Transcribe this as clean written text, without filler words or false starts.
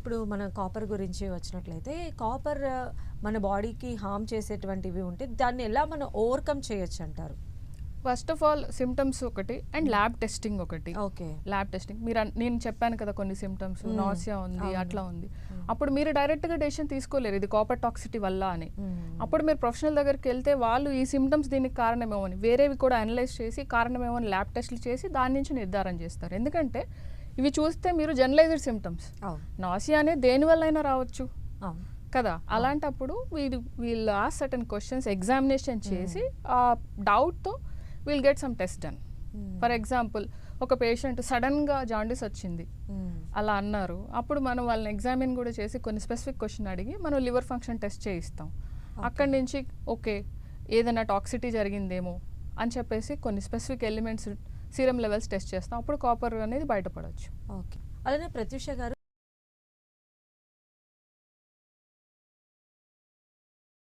ఇప్పుడు మన కాపర్ గురించి వచ్చినట్లయితే కాపర్ మన బాడీకి హార్మ్ చేసేటువంటివి ఉంటే దాన్ని ఎలా మనం ఓవర్కమ్ చేయొచ్చు అంటారు? ఫస్ట్ ఆఫ్ ఆల్ సిమ్టమ్స్ ఒకటి అండ్ ల్యాబ్ టెస్టింగ్ ఒకటి. ఓకే. ల్యాబ్ టెస్టింగ్ నేను చెప్పాను కదా కొన్ని సిమ్టమ్స్, నాసియా ఉంది, అట్లా ఉంది. అప్పుడు మీరు డైరెక్ట్గా డెసిషన్ తీసుకోలేరు ఇది కాపర్ టాక్సిటీ వల్ల అని. అప్పుడు మీరు ప్రొఫెషనల్ దగ్గరికి వెళ్తే వాళ్ళు ఈ సిమ్టమ్స్ దీనికి కారణమేమో అని వేరేవి కూడా అనలైజ్ చేసి కారణమేమో అని ల్యాబ్ టెస్ట్లు చేసి దాని నుంచి నిర్ధారణ చేస్తారు. ఎందుకంటే ఇవి చూస్తే మీరు జనరలైజ్డ్ సిమ్టమ్స్, నాసియా అనేది దేనివల్ల అయినా రావచ్చు కదా. అలాంటప్పుడు వీళ్ళు ఆ సర్టన్ క్వశ్చన్స్ ఎగ్జామినేషన్ చేసి ఆ డౌట్తో will get some test done. For example ఒక పేషెంట్ సడన్గా జాండీస్ వచ్చింది అలా అన్నారు, అప్పుడు మనం వాళ్ళని ఎగ్జామిన్ కూడా చేసి కొన్ని స్పెసిఫిక్ క్వశ్చన్ అడిగి మనం లివర్ ఫంక్షన్ టెస్ట్ చేయిస్తాం. అక్కడి నుంచి ఓకే ఏదైనా టాక్సిటీ జరిగిందేమో అని చెప్పేసి కొన్ని specific elements serum levels test చేస్తాం. అప్పుడు కాపర్ అనేది బయటపడవచ్చు. ఓకే. అలానే ప్రత్యూష గారు